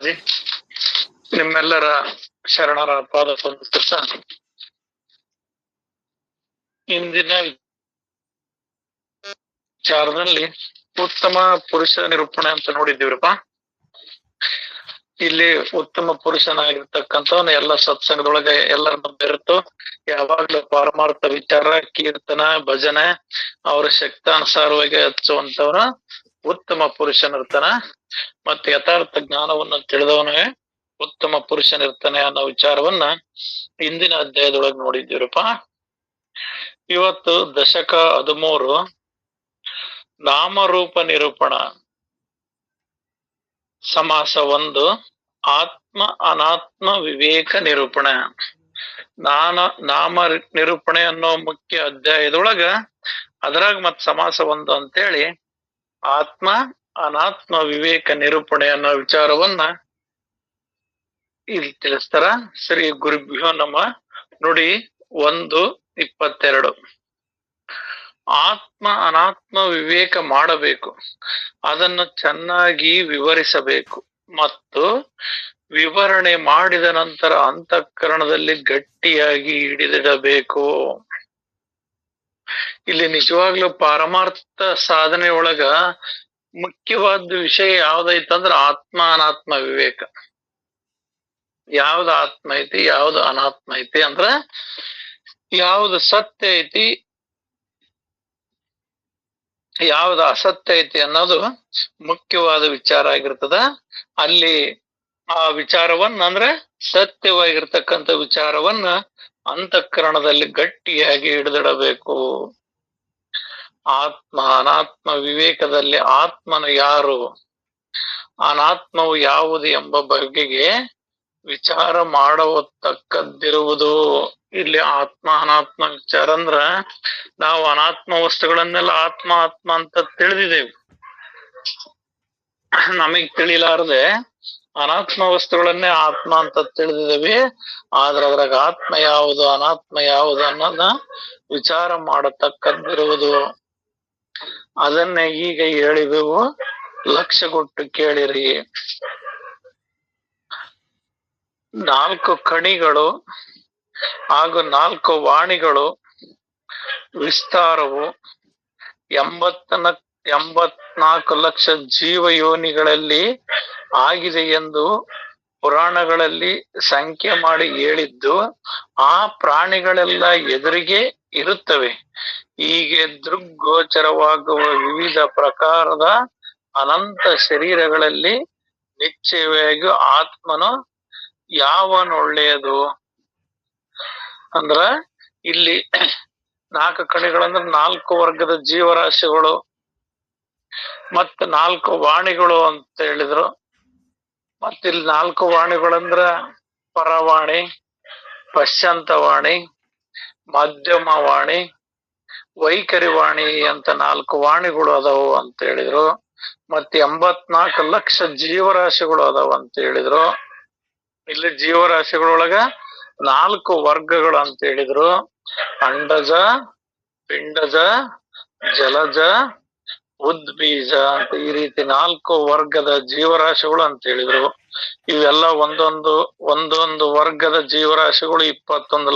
G, ನಿಮ್ಮೆಲ್ಲರ ಶರಣರ ಪಾದ ಸಂಸ್ಕೃತ ಇಂದಿನ ವಿಚಾರದಲ್ಲಿ ಉತ್ತಮ ಪುರುಷ ನಿರೂಪಣೆ ಅಂತ ನೋಡಿದ್ದೀವ್ರಪ್ಪ. ಇಲ್ಲಿ ಉತ್ತಮ ಪುರುಷನಾಗಿರ್ತಕ್ಕಂಥವನ್ನ ಎಲ್ಲ ಸತ್ಸಂಗದೊಳಗೆ ಎಲ್ಲರ ಬೆರೆತು ಯಾವಾಗ್ಲೂ ಪಾರಮಾರ್ಥ ವಿಚಾರ, ಕೀರ್ತನ, ಭಜನೆ ಅವರ ಶಕ್ತಾನುಸಾರವಾಗಿ ಹಚ್ಚುವಂತವನ ಉತ್ತಮ ಪುರುಷನಿರ್ತಾನ. ಮತ್ತೆ ಯಥಾರ್ಥ ಜ್ಞಾನವನ್ನು ತಿಳಿದವನೇ ಉತ್ತಮ ಪುರುಷನಿರ್ತಾನೆ ಅನ್ನೋ ವಿಚಾರವನ್ನ ಇಂದಿನ ಅಧ್ಯಾಯದೊಳಗೆ ನೋಡಿದ್ದೀರಪ್ಪ. ಇವತ್ತು ದಶಕ 13 ನಾಮರೂಪ ನಿರೂಪಣ ಸಮಾಸ 1 ಆತ್ಮ ಅನಾತ್ಮ ವಿವೇಕ ನಿರೂಪಣೆ. ನಾಮ ನಿರೂಪಣೆ ಅನ್ನೋ ಮುಖ್ಯ ಅಧ್ಯಾಯದೊಳಗ ಅದ್ರಾಗ ಮತ್ ಸಮಾಸ 1 ಅಂತೇಳಿ ಆತ್ಮ ಅನಾತ್ಮ ವಿವೇಕ ನಿರೂಪಣೆ ಅನ್ನೋ ವಿಚಾರವನ್ನ ಇಲ್ಲಿ ತಿಳಿಸ್ತಾರ. ಶ್ರೀ ಗುರುಭ್ಯೋ ನಮಃ. ನುಡಿ 1:22 ಆತ್ಮ ಅನಾತ್ಮ ವಿವೇಕ ಮಾಡಬೇಕು, ಅದನ್ನು ಚೆನ್ನಾಗಿ ವಿವರಿಸಬೇಕು ಮತ್ತು ವಿವರಣೆ ಮಾಡಿದ ನಂತರ ಅಂತಃಕರಣದಲ್ಲಿ ಗಟ್ಟಿಯಾಗಿ ಹಿಡಿದಿಡಬೇಕು. ಇಲ್ಲಿ ನಿಜವಾಗ್ಲೂ ಪಾರಮಾರ್ಥ ಸಾಧನೆ ಒಳಗ ಮುಖ್ಯವಾದ ವಿಷಯ ಯಾವ್ದೈತಂದ್ರ ಆತ್ಮ ಅನಾತ್ಮ ವಿವೇಕ. ಯಾವ್ದು ಆತ್ಮ ಐತಿ, ಯಾವ್ದು ಅನಾತ್ಮ ಐತಿ ಅಂದ್ರ ಯಾವ್ದು ಸತ್ಯ ಐತಿ, ಯಾವ್ದು ಅಸತ್ಯ ಐತಿ ಅನ್ನೋದು ಮುಖ್ಯವಾದ ವಿಚಾರ ಆಗಿರ್ತದ. ಅಲ್ಲಿ ಆ ವಿಚಾರವನ್ನ ಅಂದ್ರೆ ಸತ್ಯವಾಗಿರ್ತಕ್ಕಂಥ ವಿಚಾರವನ್ನ ಅಂತಃಕರಣದಲ್ಲಿ ಗಟ್ಟಿಯಾಗಿ ಹಿಡಿದಿಡಬೇಕು. ಆತ್ಮ ಅನಾತ್ಮ ವಿವೇಕದಲ್ಲಿ ಆತ್ಮನು ಯಾರು, ಅನಾತ್ಮವು ಯಾವುದು ಎಂಬ ಬಗೆಗೆ ವಿಚಾರ ಮಾಡತಕ್ಕದ್ದಿರುವುದು. ಇಲ್ಲಿ ಆತ್ಮ ಅನಾತ್ಮ ವಿಚಾರ ಅಂದ್ರ ನಾವು ಅನಾತ್ಮ ವಸ್ತುಗಳನ್ನೆಲ್ಲ ಆತ್ಮ ಆತ್ಮ ಅಂತ ತಿಳಿದಿದ್ದೇವೆ. ನಮಗ್ ತಿಳಿಲಾರದೆ ಅನಾತ್ಮ ವಸ್ತುಗಳನ್ನೇ ಆತ್ಮ ಅಂತ ತಿಳಿದಿದ್ದೇವೆ. ಆದ್ರೆ ಅದ್ರಾಗ ಆತ್ಮ ಯಾವುದು ಅನಾತ್ಮ ಯಾವುದು ಅನ್ನೋದ ವಿಚಾರ ಮಾಡತಕ್ಕದ್ದಿರುವುದು. ಅದನ್ನೇ ಈಗ ಹೇಳಿದೆವು, ಲಕ್ಷ್ಯ ಕೊಟ್ಟು ಕೇಳಿರಿ. 4 ಕಣಿಗಳು ಹಾಗೂ 4 ವಾಣಿಗಳು ವಿಸ್ತಾರವು 84 ಲಕ್ಷ ಜೀವ ಯೋನಿಗಳಲ್ಲಿ ಆಗಿದೆ ಎಂದು ಪುರಾಣಗಳಲ್ಲಿ ಸಂಖ್ಯೆ ಮಾಡಿ ಹೇಳಿದ್ದು ಆ ಪ್ರಾಣಿಗಳೆಲ್ಲ ಎದುರಿಗೆ ಇರುತ್ತವೆ. ಹೀಗೆ ದೃಗ್ಗೋಚರವಾಗುವ ವಿವಿಧ ಪ್ರಕಾರದ ಅನಂತ ಶರೀರಗಳಲ್ಲಿ ನಿಶ್ಚಯವಾಗಿ ಆತ್ಮನು ಯಾವನೊಳ್ಳೆಯದು ಅಂದ್ರ ಇಲ್ಲಿ 4 ಕಣಿಗಳಂದ್ರ 4 ವರ್ಗದ ಜೀವರಾಶಿಗಳು, ಮತ್ತ 4 ವಾಣಿಗಳು ಅಂತ ಹೇಳಿದ್ರು. ಮತ್ತಿಲ್ಲಿ 4 ವಾಣಿಗಳಂದ್ರ ಪರವಾಣಿ, ಪಶ್ಚಾಂತವಾಣಿ, ಮಧ್ಯಮ ವಾಣಿ, ವೈಖರಿ ವಾಣಿ ಅಂತ 4 ವಾಣಿಗಳು ಅದಾವು ಅಂತ ಹೇಳಿದ್ರು. ಮತ್ತೆ 84 ಲಕ್ಷ ಜೀವರಾಶಿಗಳು ಅದಾವ ಅಂತ ಹೇಳಿದ್ರು. ಇಲ್ಲಿ ಜೀವರಾಶಿಗಳೊಳಗ 4 ವರ್ಗಗಳು ಅಂತ ಹೇಳಿದ್ರು. ಅಂಡಜ, ಪಿಂಡಜ, ಜಲಜ, ಉದ್ಬೀಜ ಅಂತ ಈ ರೀತಿ 4 ವರ್ಗದ ಜೀವರಾಶಿಗಳು ಅಂತ ಹೇಳಿದ್ರು. ಇವೆಲ್ಲ ಒಂದೊಂದು ವರ್ಗದ ಜೀವರಾಶಿಗಳು 21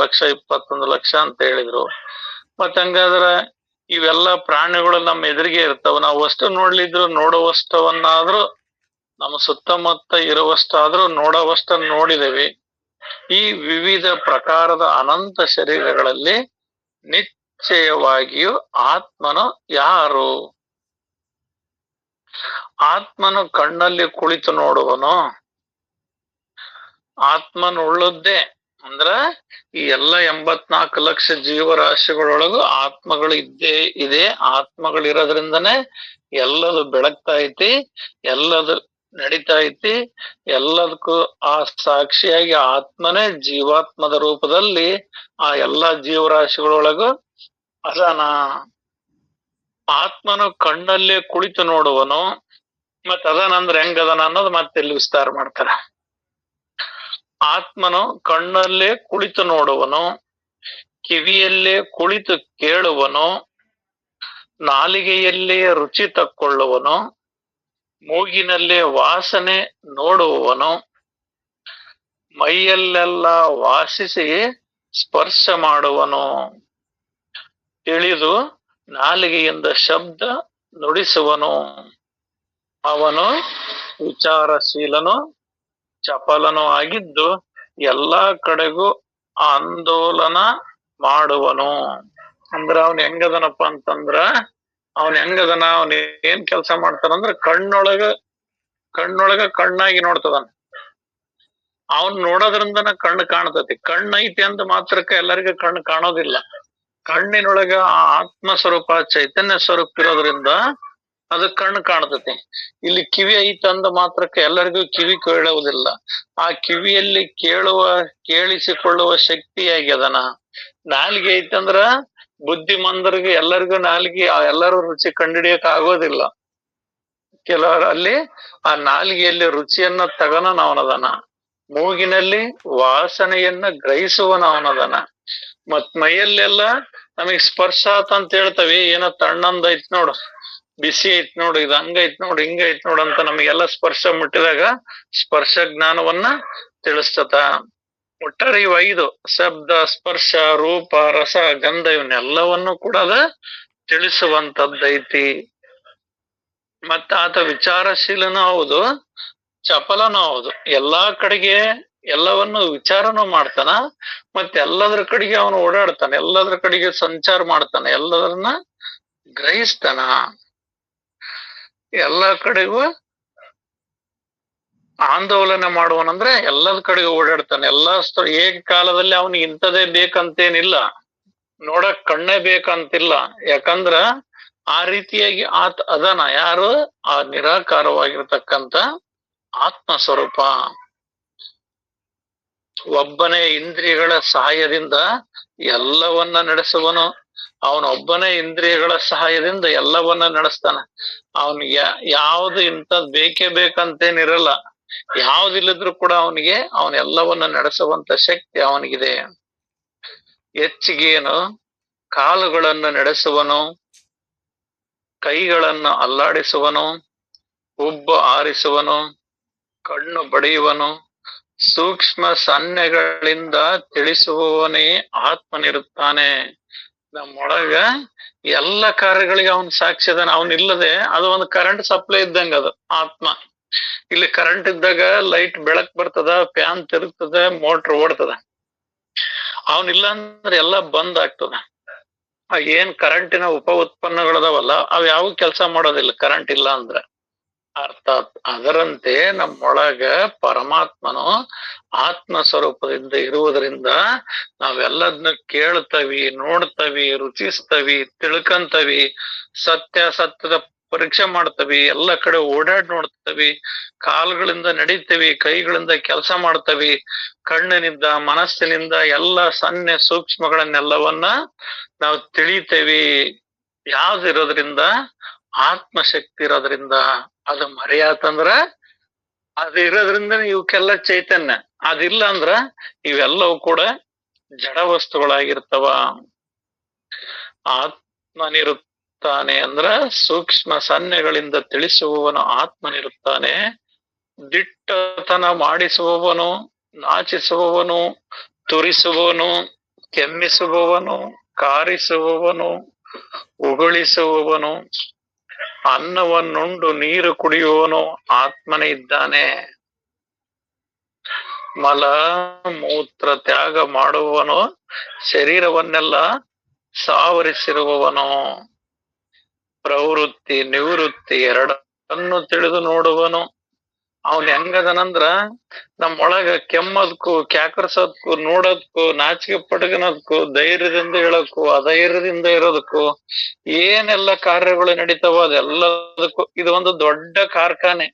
ಲಕ್ಷ ಅಂತ ಹೇಳಿದ್ರು. ಮತ್ತ ಹಂಗಾದ್ರ ಇವೆಲ್ಲ ಪ್ರಾಣಿಗಳು ನಮ್ಮ ಎದುರಿಗೆ ಇರ್ತಾವ. ನಾವು ಅಷ್ಟು ನೋಡ್ಲಿದ್ರು ನೋಡುವಷ್ಟವನ್ನಾದ್ರೂ, ನಮ್ಮ ಸುತ್ತಮುತ್ತ ಇರುವಷ್ಟಾದ್ರೂ ನೋಡುವಷ್ಟ ನೋಡಿದೇವೆ. ಈ ವಿವಿಧ ಪ್ರಕಾರದ ಅನಂತ ಶರೀರಗಳಲ್ಲಿ ನಿಶ್ಚಯವಾಗಿಯೂ ಆತ್ಮನು ಯಾರು? ಆತ್ಮನು ಕಣ್ಣಲ್ಲಿ ಕುಳಿತು ನೋಡುವನು. ಆತ್ಮನುಳ್ಳದ್ದೇ ಅಂದ್ರ ಈ ಎಲ್ಲ 84 ಲಕ್ಷ ಜೀವರಾಶಿಗಳೊಳಗು ಆತ್ಮಗಳು ಇದೆ. ಆತ್ಮಗಳಿರೋದ್ರಿಂದನೇ ಎಲ್ಲದು ಬೆಳಗ್ತಾ ಐತಿ, ಎಲ್ಲದು ನಡೀತಾ ಐತಿ. ಎಲ್ಲದಕ್ಕೂ ಆ ಸಾಕ್ಷಿಯಾಗಿ ಆತ್ಮನೇ ಜೀವಾತ್ಮದ ರೂಪದಲ್ಲಿ ಆ ಎಲ್ಲಾ ಜೀವರಾಶಿಗಳೊಳಗು ಅದಾನ. ಆತ್ಮನು ಕಣ್ಣಲ್ಲೇ ಕುಳಿತು ನೋಡುವನು. ಮತ್ ಅದಾನಂದ್ರೆ ಹೆಂಗದನ ಅನ್ನೋದು ಮತ್ತೆ ಇಲ್ಲಿ ವಿಸ್ತಾರ ಮಾಡ್ತಾರ. ಆತ್ಮನು ಕಣ್ಣಲ್ಲೇ ಕುಳಿತು ನೋಡುವನು, ಕಿವಿಯಲ್ಲೇ ಕುಳಿತು ಕೇಳುವನು, ನಾಲಿಗೆಯಲ್ಲೇ ರುಚಿ ತಕ್ಕೊಳ್ಳುವನು, ಮೂಗಿನಲ್ಲಿ ವಾಸನೆ ನೋಡುವವನು, ಮೈಯಲ್ಲೆಲ್ಲ ವಾಸಿಸಿ ಸ್ಪರ್ಶ ಮಾಡುವನು, ತಿಳಿದು ನಾಲಿಗೆಯಿಂದ ಶಬ್ದ ನುಡಿಸುವನು, ಅವನು ವಿಚಾರಶೀಲನು ಚಪಲನು ಆಗಿದ್ದು ಎಲ್ಲಾ ಕಡೆಗೂ ಆಂದೋಲನ ಮಾಡುವನು. ಅಂದ್ರ ಅವನ್ ಹೆಂಗದನಪ್ಪ ಅಂತಂದ್ರ, ಅವನ್ ಹೆಂಗದನ, ಅವನ್ ಏನ್ ಕೆಲಸ ಮಾಡ್ತಾನಂದ್ರ ಕಣ್ಣೊಳಗ ಕಣ್ಣಾಗಿ ನೋಡ್ತದನ್. ಅವನ್ ನೋಡೋದ್ರಿಂದನ ಕಣ್ಣು ಕಾಣ್ತತಿ. ಕಣ್ಣು ಐತಿ ಅಂದ ಮಾತ್ರಕ್ಕೆ ಎಲ್ಲರಿಗೂ ಕಣ್ಣು ಕಾಣೋದಿಲ್ಲ. ಕಣ್ಣಿನೊಳಗ ಆ ಆತ್ಮ ಸ್ವರೂಪ ಚೈತನ್ಯ ಸ್ವರೂಪ ಇರೋದ್ರಿಂದ ಅದು ಕಣ್ಣು ಕಾಣ್ತತಿ. ಇಲ್ಲಿ ಕಿವಿ ಐತ ಅಂದ ಮಾತ್ರಕ್ಕೆ ಎಲ್ಲರಿಗೂ ಕಿವಿ ಕೇಳುವುದಿಲ್ಲ. ಆ ಕಿವಿಯಲ್ಲಿ ಕೇಳಿಸಿಕೊಳ್ಳುವ ಶಕ್ತಿ ಆಗ್ಯದನ. ನಾಲಿಗೆ ಐತಂದ್ರ ಬುದ್ಧಿಮಂದರಿಗೆ ಎಲ್ಲರಿಗೂ ನಾಲಿಗೆ ಎಲ್ಲರೂ ರುಚಿ ಕಂಡಿಡಿಯಕ್ ಆಗೋದಿಲ್ಲ. ಕೆಲವರಲ್ಲಿ ಆ ನಾಲಿಗೆಯಲ್ಲಿ ರುಚಿಯನ್ನ ತಗನವನದನ, ಮೂಗಿನಲ್ಲಿ ವಾಸನೆಯನ್ನ ಗ್ರಹಿಸುವನವನದನ, ಮತ್ ಮೈಯಲ್ಲೆಲ್ಲ ನಮಗ್ ಸ್ಪರ್ಶ ಆತಂತ ಹೇಳ್ತವಿ. ಏನೋ ತಣ್ಣಂದ ಐತ್ ನೋಡು, ಬಿಸಿ ಐತ್ ನೋಡು, ಇದು ಹಂಗೈತ್ ನೋಡು, ಹಿಂಗೈತ್ ನೋಡು ಅಂತ ನಮಗೆಲ್ಲ ಸ್ಪರ್ಶ ಮುಟ್ಟಿದಾಗ ಸ್ಪರ್ಶ ಜ್ಞಾನವನ್ನ ತಿಳಿಸ್ತತ. ಒಟ್ಟಾರೆ ಇವು 5 ಶಬ್ದ, ಸ್ಪರ್ಶ, ರೂಪ, ರಸ, ಗಂಧ ಇವನ್ನೆಲ್ಲವನ್ನು ಕೂಡ ಅದ ತಿಳಿಸುವಂತದ್ದೈತಿ. ಮತ್ತ ಆತ ವಿಚಾರಶೀಲನೂ ಹೌದು, ಚಪಲನೂ ಹೌದು. ಎಲ್ಲಾ ಕಡೆಗೆ ಎಲ್ಲವನ್ನು ವಿಚಾರನೂ ಮಾಡ್ತಾನ, ಮತ್ತೆ ಎಲ್ಲದ್ರ ಕಡೆಗೆ ಅವನು ಓಡಾಡ್ತಾನೆ, ಎಲ್ಲದ್ರ ಕಡೆಗೆ ಸಂಚಾರ ಮಾಡ್ತಾನೆ, ಎಲ್ಲದನ್ನ ಗ್ರಹಿಸ್ತಾನ, ಎಲ್ಲಾ ಕಡೆಗೂ ಆಂದೋಲನ ಮಾಡುವನಂದ್ರೆ ಎಲ್ಲದ ಕಡೆಗೂ ಓಡಾಡ್ತಾನೆ. ಎಲ್ಲಾ ಕಾಲದಲ್ಲಿ ಅವನಿಗೆ ಇಂಥದೇ ಬೇಕಂತೇನಿಲ್ಲ, ನೋಡಕ್ ಕಣ್ಣೇ ಬೇಕಂತಿಲ್ಲ. ಯಾಕಂದ್ರ ಆ ರೀತಿಯಾಗಿ ಅದನ ಯಾರು, ಆ ನಿರಾಕಾರವಾಗಿರ್ತಕ್ಕಂಥ ಆತ್ಮ ಸ್ವರೂಪ. ಒಬ್ಬನೇ ಇಂದ್ರಿಯಗಳ ಸಹಾಯದಿಂದ ಎಲ್ಲವನ್ನ ನಡೆಸುವನು. ಅವನೊಬ್ಬನೇ ಇಂದ್ರಿಯಗಳ ಸಹಾಯದಿಂದ ಎಲ್ಲವನ್ನ ನಡೆಸ್ತಾನ. ಅವನಿಗೆ ಯಾವ್ದು ಇಂಥದ್ ಬೇಕೇ ಬೇಕಂತೇನಿರಲ್ಲ. ಯಾವ್ದಿಲ್ಲದ್ರೂ ಕೂಡ ಅವನೆಲ್ಲವನ್ನ ನಡೆಸುವಂತ ಶಕ್ತಿ ಅವನಿಗಿದೆ. ಹೆಚ್ಚಿಗೇನು ಕಾಲುಗಳನ್ನು ನಡೆಸುವನು, ಕೈಗಳನ್ನು ಅಲ್ಲಾಡಿಸುವನು, ಉಬ್ಬು ಆರಿಸುವನು, ಕಣ್ಣು ಬಡಿಯುವನು, ಸೂಕ್ಷ್ಮ ಸನ್ನೆಗಳಿಂದ ತಿಳಿಸುವವನೇ ಆತ್ಮನಿರುತ್ತಾನೆ. ನಮ್ಮೊಳಗ ಎಲ್ಲ ಕಾರ್ಯಗಳಿಗೆ ಅವನ್ ಸಾಕ್ಷಿದಾನ. ಅವನಿಲ್ಲದೆ ಅದು ಒಂದು ಕರೆಂಟ್ ಸಪ್ಲೈ ಇದ್ದಂಗ ಅದು ಆತ್ಮ. ಇಲ್ಲಿ ಕರೆಂಟ್ ಇದ್ದಾಗ ಲೈಟ್ ಬೆಳಕ್ ಬರ್ತದ, ಫ್ಯಾನ್ ತಿರುಗ್ತದ, ಮೋಟ್ರ್ ಓಡ್ತದ. ಅವನಿಲ್ಲ ಅಂದ್ರೆ ಎಲ್ಲ ಬಂದ್ ಆಗ್ತದ. ಏನ್ ಕರೆಂಟಿನ ಉಪ ಉತ್ಪನ್ನಗಳದಾವಲ್ಲ ಅವ್ ಯಾವ ಕೆಲಸ ಮಾಡೋದಿಲ್ಲ ಕರೆಂಟ್ ಇಲ್ಲ ಅಂದ್ರ. ಅರ್ಥಾತ್ ಅದರಂತೆ ನಮ್ಮೊಳಗ ಪರಮಾತ್ಮನು ಆತ್ಮ ಸ್ವರೂಪದಿಂದ ಇರುವುದರಿಂದ ನಾವೆಲ್ಲದನ್ನ ಕೇಳ್ತವಿ, ನೋಡ್ತವಿ, ರುಚಿಸ್ತವಿ, ತಿಳ್ಕಂತವಿ, ಸತ್ಯದ ಪರೀಕ್ಷೆ ಮಾಡ್ತವಿ, ಎಲ್ಲ ಕಡೆ ಓಡಾಡಿ ನೋಡ್ತವಿ, ಕಾಲುಗಳಿಂದ ನಡೀತವಿ, ಕೈಗಳಿಂದ ಕೆಲಸ ಮಾಡ್ತವಿ, ಕಣ್ಣಿನಿಂದ ಮನಸ್ಸಿನಿಂದ ಎಲ್ಲ ಸಣ್ಣ ಸೂಕ್ಷ್ಮಗಳನ್ನೆಲ್ಲವನ್ನ ನಾವು ತಿಳಿತೇವಿ. ಯಾವ್ದಿರೋದ್ರಿಂದ? ಆತ್ಮಶಕ್ತಿ ಇರೋದ್ರಿಂದ. ಅದು ಮರೆಯಾತಂದ್ರ ಅದು ಇರೋದ್ರಿಂದ ಇವಕ್ಕೆಲ್ಲ ಚೈತನ್ಯ. ಅದಿಲ್ಲ ಅಂದ್ರ ಇವೆಲ್ಲವೂ ಕೂಡ ಜಡ ವಸ್ತುಗಳಾಗಿರ್ತವ. ಆತ್ಮನಿರುತ್ತಾನೆ ಅಂದ್ರ ಸೂಕ್ಷ್ಮ ಸನ್ನೆಗಳಿಂದ ತಿಳಿಸುವವನು ಆತ್ಮನಿರುತ್ತಾನೆ. ದಿಟ್ಟತನ ಮಾಡಿಸುವವನು, ನಾಚಿಸುವವನು, ತುರಿಸುವವನು, ಕೆಮ್ಮಿಸುವವನು, ಕಾರಿಸುವವನು, ಉಗುಳಿಸುವವನು, ಅನ್ನವನ್ನುಂಡು ನೀರು ಕುಡಿಯುವವನು ಆತ್ಮನೇ ಇದ್ದಾನೆ. ಮಲ ಮೂತ್ರ ತ್ಯಾಗ ಮಾಡುವವನು, ಶರೀರವನ್ನೆಲ್ಲ ಸಾವರಿಸಿರುವವನು, ಪ್ರವೃತ್ತಿ ನಿವೃತ್ತಿ ಎರಡನ್ನು ತಿಳಿದು ನೋಡುವನು. ಅವನ್ ಹೆಂಗದನಂದ್ರ ನಮ್ಮೊಳಗ ಕೆಮ್ಮದ್ಕು, ಕ್ಯಾಕರ್ಸೋದ್ಕು, ನೋಡೋದ್ಕು, ನಾಚಿಕೆ ಪಟಗನೋದ್ಕು, ಧೈರ್ಯದಿಂದ ಹೇಳೋದ್ಕು, ಅಧೈರ್ಯದಿಂದ ಇರೋದಕ್ಕೂ ಏನೆಲ್ಲ ಕಾರ್ಯಗಳು ನಡೀತಾವೋ ಅದೆಲ್ಲದಕ್ಕೂ ಇದು ಒಂದು ದೊಡ್ಡ ಕಾರ್ಖಾನೆ.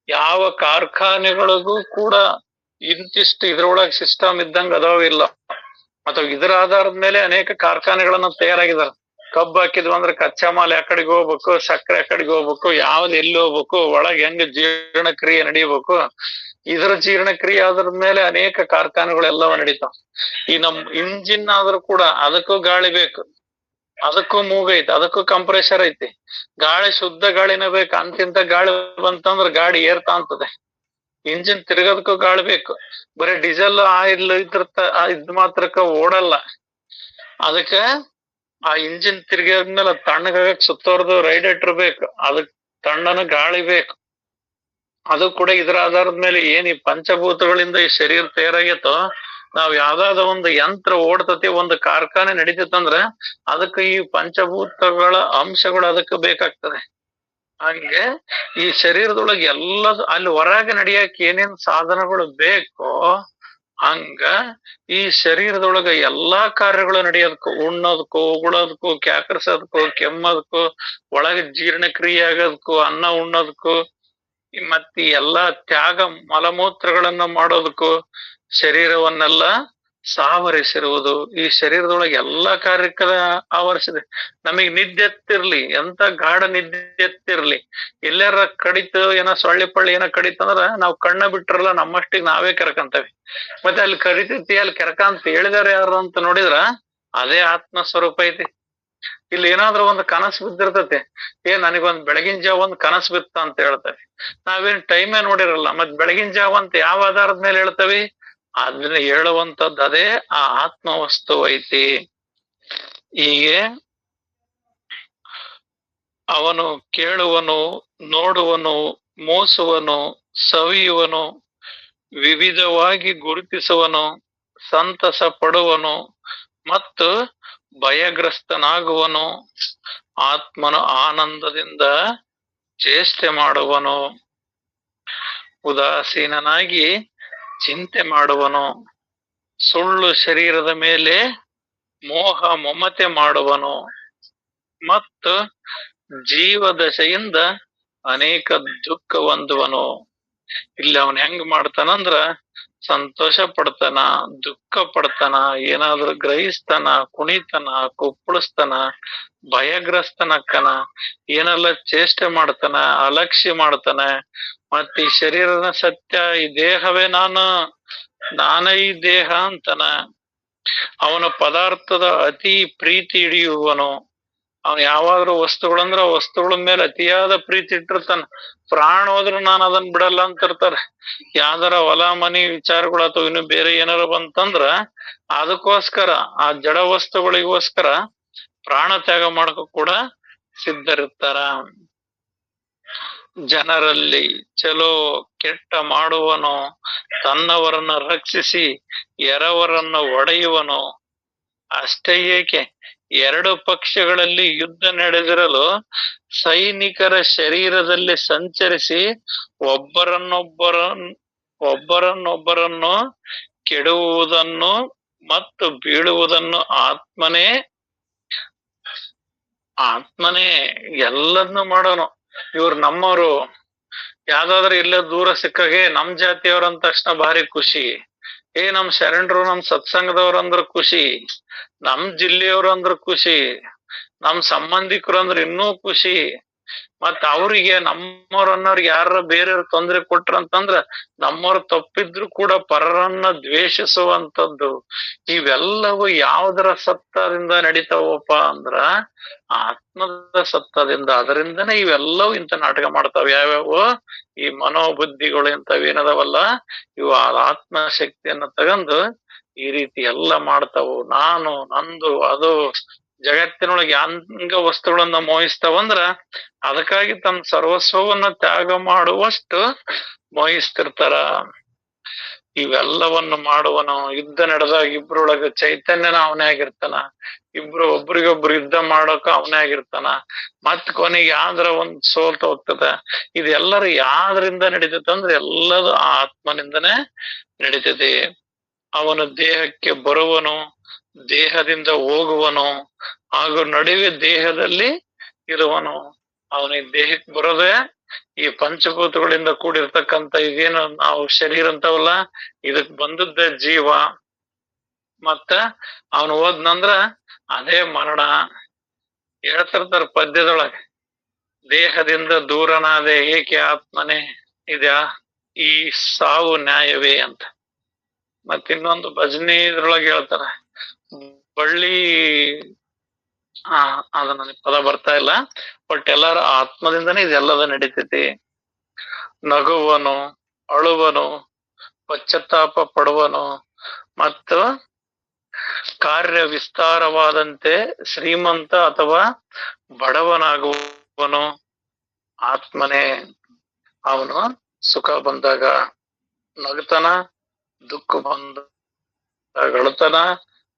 ಯಾವ ಕಾರ್ಖಾನೆಗಳಿಗೂ ಕೂಡ ಇಂತಿಷ್ಟು ಇದ್ರೊಳಗ ಸಿಸ್ಟಮ್ ಇದ್ದಂಗ ಅದಾವಿಲ್ಲ. ಅಥವಾ ಇದರ ಆಧಾರದ ಮೇಲೆ ಅನೇಕ ಕಾರ್ಖಾನೆಗಳನ್ನ ತಯಾರಾಗಿದಾರ. ಕಬ್ಬು ಹಾಕಿದ್ವು ಅಂದ್ರೆ ಕಚ್ಚಾ ಮಾಲ್ ಯಾಕಡೆಗೆ ಹೋಗ್ಬೇಕು, ಸಕ್ಕರೆ ಯಾಕಡೆಗೆ ಹೋಗ್ಬೇಕು, ಯಾವ್ದು ಎಲ್ಲಿ ಹೋಗ್ಬೇಕು, ಒಳಗೆ ಹೆಂಗ ಜೀರ್ಣಕ್ರಿಯೆ ನಡಿಬೇಕು, ಇದರ ಜೀರ್ಣಕ್ರಿಯೆ ಆದ್ರ ಮೇಲೆ ಅನೇಕ ಕಾರ್ಖಾನೆಗಳೆಲ್ಲವ ನಡೀತಾವ. ಈ ನಮ್ ಇಂಜಿನ್ ಆದ್ರೂ ಕೂಡ ಅದಕ್ಕೂ ಗಾಳಿ ಬೇಕು. ಅದಕ್ಕೂ ಮೂಗೈತಿ, ಅದಕ್ಕೂ ಕಂಪ್ರೆಷರ್ ಐತಿ. ಗಾಳಿ ಶುದ್ಧ ಗಾಳಿನ ಬೇಕು. ಅಂತಿಂತ ಗಾಳಿ ಬಂತಂದ್ರ ಗಾಡಿ ಏರ್ತಾ ಅಂತದೆ. ಇಂಜಿನ್ ತಿರ್ಗೋದಕ್ಕೂ ಗಾಳಿ ಬೇಕು. ಬರೀ ಡೀಸೆಲ್ ಆಯಿಲ್ ಇದ್ ಮಾತ್ರಕ್ಕ ಓಡಲ್ಲ. ಅದಕ್ಕ ಆ ಇಂಜಿನ್ ತಿರ್ಗಿದ್ಮೇಲೆ ತಣ್ಣಗಾಗಕ್ ಸುತ್ತೋರ್ದು ರೈಡೇಟರ್ ಬೇಕು. ಅದಕ್ ತಣ್ಣನ ಗಾಳಿ ಬೇಕು. ಅದು ಕೂಡ ಇದ್ರ ಆಧಾರದ ಮೇಲೆ ಏನ್ ಈ ಪಂಚಭೂತಗಳಿಂದ ಈ ಶರೀರ ತಯಾರಾಗೈತೋ, ನಾವ್ ಯಾವ್ದಾದ ಒಂದು ಯಂತ್ರ ಓಡ್ತತಿ, ಒಂದು ಕಾರ್ಖಾನೆ ನಡೀತೈತಂದ್ರ ಅದಕ್ಕೆ ಈ ಪಂಚಭೂತಗಳ ಅಂಶಗಳು ಅದಕ್ಕೆ ಬೇಕಾಗ್ತದೆ. ಹಂಗೆ ಈ ಶರೀರದೊಳಗೆ ಎಲ್ಲದು ಅಲ್ಲಿ ಹೊರಗೆ ನಡಿಯಕ್ ಏನೇನ್ ಸಾಧನಗಳು ಬೇಕೋ ಹಂಗ ಈ ಶರೀರದೊಳಗ ಎಲ್ಲಾ ಕಾರ್ಯಗಳು ನಡೆಯೋದಕ್ಕೂ, ಉಣ್ಣೋದಕ್ಕೂ, ಉಗುಳೋದಕ್ಕೂ, ಕ್ಯಾಕರ್ಸೋದಕ್ಕೂ, ಕೆಮ್ಮೋದಕ್ಕೂ, ಒಳಗೆ ಜೀರ್ಣಕ್ರಿಯೆ ಆಗೋದಕ್ಕೂ, ಅನ್ನ ಉಣ್ಣೋದಕ್ಕೂ, ಮತ್ತೆ ಎಲ್ಲಾ ತ್ಯಾಗ ಮಲಮೂತ್ರಗಳನ್ನ ಮಾಡೋದಕ್ಕೂ ಶರೀರವನ್ನೆಲ್ಲ ಸಾವರಿಸಿರುವುದು. ಈ ಶರೀರದೊಳಗೆ ಎಲ್ಲಾ ಕಾರ್ಯಕ್ಕ ಆವರಿಸಿದೆ. ನಮಗ್ ನಿದ್ದೆತ್ತಿರ್ಲಿ, ಎಂತ ಗಾಢ ನಿದ್ದೆತ್ತಿರ್ಲಿ, ಎಲ್ಲಾರ ಕಡಿತು ಏನೋ ಸೊಳ್ಳೆ ಪಳ್ಳಿ ಏನೋ ಕಡಿತಂದ್ರ ನಾವ್ ಕಣ್ಣ ಬಿಟ್ರಲ್ಲ ನಮ್ಮಷ್ಟಿಗೆ ನಾವೇ ಕೆರ್ಕಂತೇವಿ. ಮತ್ತೆ ಅಲ್ಲಿ ಕರಿತೈತಿ, ಅಲ್ಲಿ ಕೆರ್ಕ ಅಂತ ಹೇಳಿದಾರೆ ಯಾರು ಅಂತ ನೋಡಿದ್ರ ಅದೇ ಆತ್ಮ ಸ್ವರೂಪ ಐತಿ. ಇಲ್ಲಿ ಏನಾದ್ರೂ ಒಂದು ಕನಸು ಬಿದ್ದಿರ್ತೈತಿ, ನನಗೊಂದ್ ಬೆಳಗಿನ ಜಾವ ಒಂದ್ ಕನಸು ಬಿತ್ತ ಅಂತ ಹೇಳ್ತೇವೆ. ನಾವೇನ್ ಟೈಮೇ ನೋಡಿರಲ್ಲ, ಮತ್ ಬೆಳಗಿನ ಜಾವ ಅಂತ ಯಾವ ಆಧಾರದ ಮೇಲೆ ಹೇಳ್ತೇವಿ? ಅದನ್ನ ಹೇಳುವಂತದ್ದು ಅದೇ ಆ ಆತ್ಮ ವಸ್ತು ಐತಿ. ಹೀಗೆ ಅವನು ಕೇಳುವನು, ನೋಡುವನು, ಮೋಸುವನು, ಸವಿಯುವನು, ವಿವಿಧವಾಗಿ ಗುರುತಿಸುವನು, ಸಂತಸ ಪಡುವನು ಮತ್ತು ಭಯಗ್ರಸ್ತನಾಗುವನು. ಆತ್ಮನು ಆನಂದದಿಂದ ಚೇಷ್ಟೆ ಮಾಡುವನು, ಉದಾಸೀನನಾಗಿ ಚಿಂತೆ ಮಾಡುವನು, ಸುಳ್ಳು ಶರೀರದ ಮೇಲೆ ಮೋಹ ಮಮತೆ ಮಾಡುವನು ಮತ್ತು ಜೀವದಶೆಯಿಂದ ಅನೇಕ ದುಃಖ ಹೊಂದುವನು. ಇಲ್ಲಿ ಅವನ್ ಹೆಂಗ್ ಮಾಡ್ತಾನಂದ್ರ ಸಂತೋಷ ಪಡ್ತಾನ, ದುಃಖ ಪಡ್ತಾನ, ಏನಾದ್ರೂ ಗ್ರಹಿಸ್ತಾನ, ಕುಣಿತಾನ, ಕುಪ್ಪಳಿಸ್ತಾನ, ಭಯಗ್ರಸ್ತನಕ್ಕನ, ಏನೆಲ್ಲ ಚೇಷ್ಟೆ ಮಾಡ್ತಾನ, ಅಲಕ್ಷ್ಯ ಮಾಡ್ತಾನ. ಮತ್ತ ಈ ಶರೀರದ ಸತ್ಯ, ಈ ದೇಹವೇ ನಾನೇ ಈ ದೇಹ ಅಂತಾನ. ಅವನ ಪದಾರ್ಥದ ಅತಿ ಪ್ರೀತಿ ಹಿಡಿಯುವನು. ಅವನ್ ಯಾವಾದ್ರೂ ವಸ್ತುಗಳಂದ್ರ ವಸ್ತುಗಳ ಮೇಲೆ ಅತಿಯಾದ ಪ್ರೀತಿ ಇಟ್ಟಿರ್ತಾನ. ಪ್ರಾಣ ಹೋದ್ರು ನಾನು ಅದನ್ನ ಬಿಡಲ್ಲ ಅಂತ ಇರ್ತಾರೆ. ಯಾವ್ದಾರ ಹೊಲ ಮನಿ ವಿಚಾರಗಳು ಅಥವಾ ಇನ್ನು ಬೇರೆ ಏನಾರ ಬಂತಂದ್ರ ಅದಕ್ಕೋಸ್ಕರ, ಆ ಜಡ ವಸ್ತುಗಳಿಗೋಸ್ಕರ ಪ್ರಾಣ ತ್ಯಾಗ ಮಾಡಕ ಕೂಡ ಸಿದ್ಧರಿರ್ತಾರ. ಜನರಲ್ಲಿ ಚಲೋ ಕೆಟ್ಟ ಮಾಡುವನು, ತನ್ನವರನ್ನ ರಕ್ಷಿಸಿ ಎರವರನ್ನ ಒಡೆಯುವನು. ಅಷ್ಟೇ ಏಕೆ, ಎರಡು ಪಕ್ಷಗಳಲ್ಲಿ ಯುದ್ಧ ನಡೆದಿರಲು ಸೈನಿಕರ ಶರೀರದಲ್ಲಿ ಸಂಚರಿಸಿ ಒಬ್ಬರನ್ನೊಬ್ಬರನ್ನು ಕೆಡುವುದನ್ನು ಮತ್ತು ಬೀಳುವುದನ್ನು ಆತ್ಮನೇ ಎಲ್ಲದನ್ನು ಮಾಡೋನು. ಇವ್ರು ನಮ್ಮವರು, ಯಾವ್ದಾದ್ರು ಇಲ್ಲ ದೂರ ಸಿಕ್ಕಾಗೆ ನಮ್ ಜಾತಿಯವ್ರ ಅಂದ ತಕ್ಷಣ ಭಾರಿ ಖುಷಿ. ನಮ್ ಶರಣರು, ನಮ್ ಸತ್ಸಂಗದವ್ರ ಅಂದ್ರ ಖುಷಿ, ನಮ್ ಜಿಲ್ಲೆಯವ್ರು ಅಂದ್ರ ಖುಷಿ, ನಮ್ ಸಂಬಂಧಿಕರು ಅಂದ್ರ ಇನ್ನೂ ಖುಷಿ. ಮತ್ ಅವ್ರಿಗೆ ನಮ್ಮವ್ರನ್ನವ್ರಿಗೆ ಯಾರ ಬೇರೆಯವ್ರ ತೊಂದ್ರೆ ಕೊಟ್ರಂತಂದ್ರ ನಮ್ಮವ್ರ ತಪ್ಪಿದ್ರು ಕೂಡ ಪರರನ್ನ ದ್ವೇಷಿಸುವಂತದ್ದು. ಇವೆಲ್ಲವೂ ಯಾವ್ದರ ಸತ್ತದಿಂದ ನಡೀತಾವಪ್ಪ ಅಂದ್ರ ಆತ್ಮದ ಸತ್ತದಿಂದ. ಅದರಿಂದನೇ ಇವೆಲ್ಲವೂ ಇಂಥ ನಾಟಕ ಮಾಡ್ತಾವ. ಯಾವ್ಯಾವ ಈ ಮನೋಬುದ್ಧಿಗಳು ಇಂಥವೇನದವಲ್ಲ, ಇವು ಆತ್ಮ ಶಕ್ತಿಯನ್ನ ತಗಂದು ಈ ರೀತಿ ಎಲ್ಲ ಮಾಡ್ತಾವು. ನಾನು, ನಂದು, ಅದು ಜಗತ್ತಿನೊಳಗೆ ಅಂಗ ವಸ್ತುಗಳನ್ನ ಮೋಹಿಸ್ತಾವಂದ್ರ ಅದಕ್ಕಾಗಿ ತಮ್ಮ ಸರ್ವಸ್ವವನ್ನ ತ್ಯಾಗ ಮಾಡುವಷ್ಟು ಮೋಹಿಸ್ತಿರ್ತಾರ. ಇವೆಲ್ಲವನ್ನು ಮಾಡುವನು. ಯುದ್ಧ ನಡೆದಾಗ ಇಬ್ರೊಳಗ ಚೈತನ್ಯನ ಅವನೇ ಆಗಿರ್ತಾನ. ಒಬ್ರಿಗೊಬ್ರು ಯುದ್ಧ ಮಾಡೋಕ ಅವನೇ ಆಗಿರ್ತಾನ. ಮತ್ ಕೊನೆಗೆ ಯಾವ್ದ್ರ ಒಂದ್ ಸೋಲ್ತ ಹೋಗ್ತದ. ಇದೆಲ್ಲರೂ ಯಾವ್ದ್ರಿಂದ ನಡೀತೈತೆ ಅಂದ್ರೆ ಎಲ್ಲದು ಆತ್ಮನಿಂದನೇ ನಡೀತದೆ. ಅವನು ದೇಹಕ್ಕೆ ಬರುವನು, ದೇಹದಿಂದ ಹೋಗುವನು, ಹಾಗೂ ನಡುವೆ ದೇಹದಲ್ಲಿ ಇರುವನು. ಅವನಿಗೆ ದೇಹಕ್ಕೆ ಬರೋದೇ ಈ ಪಂಚಭೂತಗಳಿಂದ ಕೂಡಿರ್ತಕ್ಕಂಥ ಇದೇನು ನಾವು ಶರೀರ ಅಂತವಲ್ಲ, ಇದಕ್ ಬಂದದ್ದೇ ಜೀವ. ಮತ್ತ ಅವನು ಹೋದ್ನಂದ್ರ ಅದೇ ಮರಣ. ಹೇಳ್ತಿರ್ತಾರ ಪದ್ಯದೊಳಗೆ, ದೇಹದಿಂದ ದೂರನಾದೆ ಏಕೆ ಆತ್ಮನೇ, ಇದ್ಯಾ ಈ ಸಾವು ನ್ಯಾಯವೇ ಅಂತ. ಮತ್ತಿನ್ನೊಂದು ಭಜನೆ ಇದ್ರೊಳಗೆ ಹೇಳ್ತಾರ, ಬಳ್ಳಿ ಆ ಅದು ನನಗೆ ಪದ ಬರ್ತಾ ಇಲ್ಲ. ಬಟ್ ಎಲ್ಲಾರ ಆತ್ಮದಿಂದನೇ ಇದೆಲ್ಲದ ನಡೀತೈತಿ. ನಗುವನು, ಅಳುವನು, ಪಶ್ಚಾತ್ತಾಪ ಪಡುವನು ಮತ್ತು ಕಾರ್ಯ ವಿಸ್ತಾರವಾದಂತೆ ಶ್ರೀಮಂತ ಅಥವಾ ಬಡವನಾಗುವನು. ಆತ್ಮನೇ ಅವನು ಸುಖ ಬಂದಾಗ ನಗ್ತಾನ, ದುಃಖ ಬಂದಾಗ ಅಳ್ತಾನ,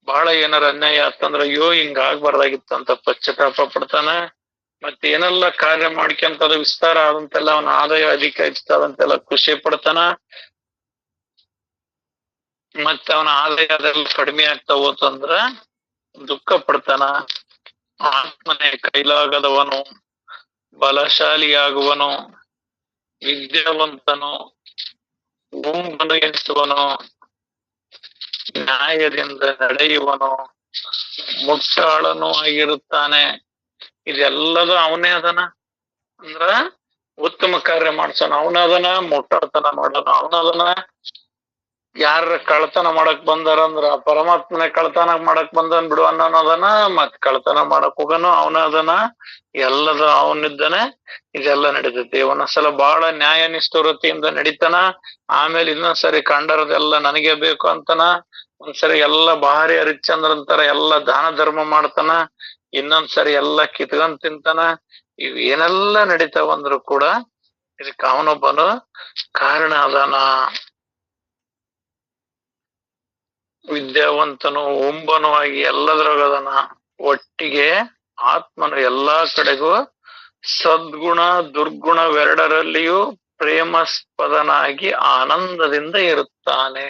ಬಹಳ ಏನಾರ ಅನ್ಯಾಯ ಆತಂದ್ರ ಅಯ್ಯೋ ಹಿಂಗ ಆಗ್ಬಾರ್ದಾಗಿತ್ತು ಅಂತ ಪಶ್ಚಾತ್ತಾಪ ಪಡ್ತಾನ. ಮತ್ತೆ ಏನೆಲ್ಲ ಕಾರ್ಯ ಮಾಡ್ಕೊಂತ ಅದು ವಿಸ್ತಾರ ಆದಂತೆಲ್ಲ ಅವನ ಆದಾಯ ಅಧಿಕ ಹೆಚ್ಚಾದಂತೆಲ್ಲ ಖುಷಿ ಪಡ್ತಾನ. ಮತ್ತೆ ಅವನ ಆದಾಯ ಅದೆಲ್ಲ ಕಡಿಮೆ ಆಗ್ತಾ ಹೋತಂದ್ರ ದುಃಖ ಪಡ್ತಾನ. ಆತ್ಮನೇ ಕೈಲಾಗದವನು, ಬಲಶಾಲಿಯಾಗುವನು, ವಿದ್ಯಾವಂತನು, ಗುಂಪನ್ನು ಎನಿಸುವನು, ನ್ಯಾಯದಿಂದ ನಡೆಯುವನು, ಮುಟ್ಟಾಳನು ಆಗಿರುತ್ತಾನೆ. ಇದೆಲ್ಲದು ಅವನೇ ಅದನ ಅಂದ್ರ ಉತ್ತಮ ಕಾರ್ಯ ಮಾಡ್ಸೋಣ ಅವನ ಅದನ, ಮುಟ್ಟಾಳ್ತನ ಮಾಡೋಣ ಅವನ ಅದನ. ಯಾರ ಕಳ್ತನ ಮಾಡಕ್ ಬಂದಾರ ಅಂದ್ರ ಪರಮಾತ್ಮನೆ ಕಳ್ತನ ಮಾಡಕ್ ಬಂದನ್ ಬಿಡು ಅನ್ನೋದನ, ಮತ್ ಕಳ್ತನ ಮಾಡಕ್ ಹೋಗನು ಅವನ ಅದನ. ಎಲ್ಲದ ಅವನಿದ್ದಾನೆ, ಇದೆಲ್ಲ ನಡೀತೈತಿ. ಒಂದೊಂದ್ಸಲ ಬಹಳ ನ್ಯಾಯ ನಿಷ್ಠುರತೆಯಿಂದ ನಡೀತಾನ. ಆಮೇಲೆ ಇನ್ನೊಂದ್ಸರಿ ಕಂಡರದೆಲ್ಲ ನನಗೆ ಬೇಕು ಅಂತನ. ಒಂದ್ಸರಿ ಎಲ್ಲಾ ಭಾರಿ ಹರಿಶ್ಚಂದ್ರ ಅಂತಾರ ಎಲ್ಲಾ ದಾನ ಧರ್ಮ ಮಾಡ್ತಾನ. ಇನ್ನೊಂದ್ಸರಿ ಎಲ್ಲಾ ಕಿತ್ಕೊಂಡ್ ತಿಂತಾನ. ಇವ್ ಏನೆಲ್ಲ ನಡೀತಾವಂದ್ರು ಕೂಡ ಇದಕ್ಕೆ ಅವನೊಬ್ಬನು ಕಾರಣ ಅದಾನ. ವಿದ್ಯಾವಂತನು ಒಂಬನು ಆಗಿ ಎಲ್ಲದ್ರೊಳಗದನ. ಒಟ್ಟಿಗೆ ಆತ್ಮನು ಎಲ್ಲಾ ಕಡೆಗೂ ಸದ್ಗುಣ ದುರ್ಗುಣವೆರಡರಲ್ಲಿಯೂ ಪ್ರೇಮಾಸ್ಪದನಾಗಿ ಆನಂದದಿಂದ ಇರುತ್ತಾನೆ.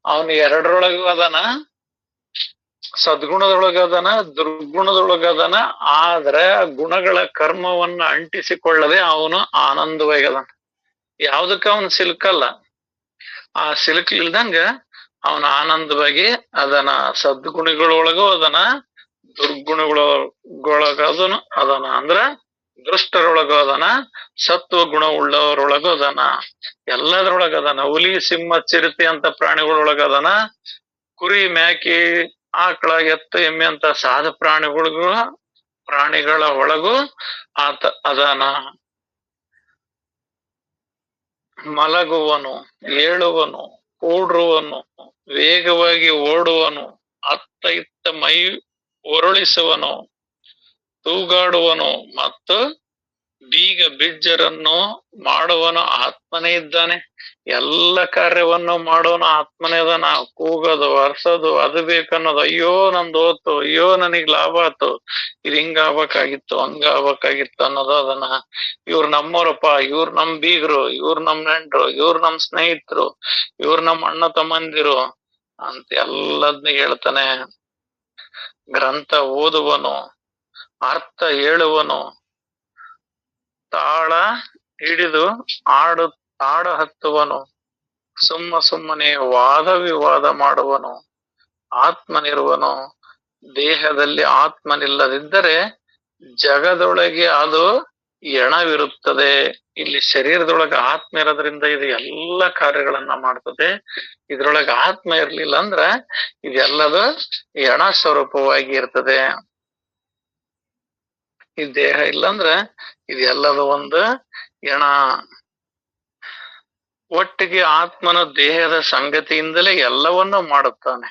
ಅವನು ಎರಡರೊಳಗೂ ಅದನ, ಸದ್ಗುಣದೊಳಗದನ, ದುರ್ಗುಣದೊಳಗದನ. ಆದ್ರೆ ಆ ಗುಣಗಳ ಕರ್ಮವನ್ನ ಅಂಟಿಸಿಕೊಳ್ಳದೆ ಅವನು ಆನಂದವಾಗದನ. ಯಾವ್ದಕ್ಕ ಅವನು ಸಿಲ್ಕಲ್ಲ. ಆ ಸಿಲುಕ್ಲಿಲ್ದಂಗ ಅವನ ಆನಂದವಾಗಿ ಅದನ. ಸದ್ಗುಣಿಗಳೊಳಗೂ ಅದನ, ದುರ್ಗುಣಗಳೊಳಗದನು ಅದನ. ಅಂದ್ರ ದುಷ್ಟರೊಳಗೂ ಅದನ, ಸತ್ವ ಗುಣ ಉಳ್ಳವರೊಳಗೂ ಅದನ. ಎಲ್ಲದ್ರೊಳಗ ಅದನ. ಹುಲಿ, ಸಿಂಹ, ಚಿರತೆ ಅಂತ ಪ್ರಾಣಿಗಳೊಳಗ ಅದನ. ಕುರಿ, ಮೇಕೆ, ಆಕಳ, ಎತ್ತು, ಎಮ್ಮೆ ಅಂತ ಸಾಧ ಪ್ರಾಣಿಗಳ ಒಳಗೂ ಆತ ಅದನ. ಮಲಗುವನು, ಏಳುವನು, ಕೂಡ್ರುವನು, ವೇಗವಾಗಿ ಓಡುವನು, ಅತ್ತ ಇತ್ತ ಮೈ ಒರಳಿಸುವನು, ತೂಗಾಡುವನು ಮತ್ತು ಬೀಗ ಬಿಜ್ಜರನ್ನು ಮಾಡುವನು ಆತ್ಮನೇ ಇದ್ದಾನೆ. ಎಲ್ಲ ಕಾರ್ಯವನ್ನು ಮಾಡೋನು ಆತ್ಮನೇ ಅದಾನ. ಕೂಗೋದು, ವರ್ಸೋದು, ಅದು ಬೇಕನ್ನೋದು, ಅಯ್ಯೋ ನಂದು ಹೋತು, ಅಯ್ಯೋ ನನಗ್ ಲಾಭ ಆತು, ಇದು ಹಿಂಗ ಆಗ್ಬೇಕಾಗಿತ್ತು, ಹಂಗ ಆಗ್ಬೇಕಾಗಿತ್ತು ಅನ್ನೋದು ಅದನ್ನ. ಇವ್ರು ನಮ್ಮವ್ರಪ್ಪ, ಇವ್ರು ನಮ್ ಬೀಗರು, ಇವ್ರು ನಮ್ ನೆಂಟ್ರು, ಇವ್ರು ನಮ್ ಸ್ನೇಹಿತರು, ಇವ್ರು ನಮ್ ಅಣ್ಣ ತಮ್ಮಂದಿರು ಅಂತ ಎಲ್ಲದ್ನ ಹೇಳ್ತಾನೆ. ಗ್ರಂಥ ಓದುವನು, ಅರ್ಥ ಹೇಳುವನು, ತಾಳ ಹಿಡಿದು ಹಾಡ ಹತ್ತುವನು, ಸುಮ್ಮನೆ ವಾದ ವಿವಾದ ಮಾಡುವನು, ಆತ್ಮನಿರುವನು. ದೇಹದಲ್ಲಿ ಆತ್ಮನಿಲ್ಲದಿದ್ದರೆ ಜಗದೊಳಗೆ ಅದು ಎಣವಿರುತ್ತದೆ. ಇಲ್ಲಿ ಶರೀರದೊಳಗೆ ಆತ್ಮ ಇರೋದ್ರಿಂದ ಇದು ಎಲ್ಲ ಕಾರ್ಯಗಳನ್ನ ಮಾಡ್ತದೆ. ಇದ್ರೊಳಗೆ ಆತ್ಮ ಇರ್ಲಿಲ್ಲ ಅಂದ್ರ ಇದೆಲ್ಲದು ಎಣ ಸ್ವರೂಪವಾಗಿ ಇರ್ತದೆ. ಈ ದೇಹ ಇಲ್ಲಂದ್ರ ಇದೆಲ್ಲದು ಒಂದು ಎಣ. ಒಟ್ಟಿಗೆ ಆತ್ಮನು ದೇಹದ ಸಂಗತಿಯಿಂದಲೇ ಎಲ್ಲವನ್ನೂ ಮಾಡುತ್ತಾನೆ.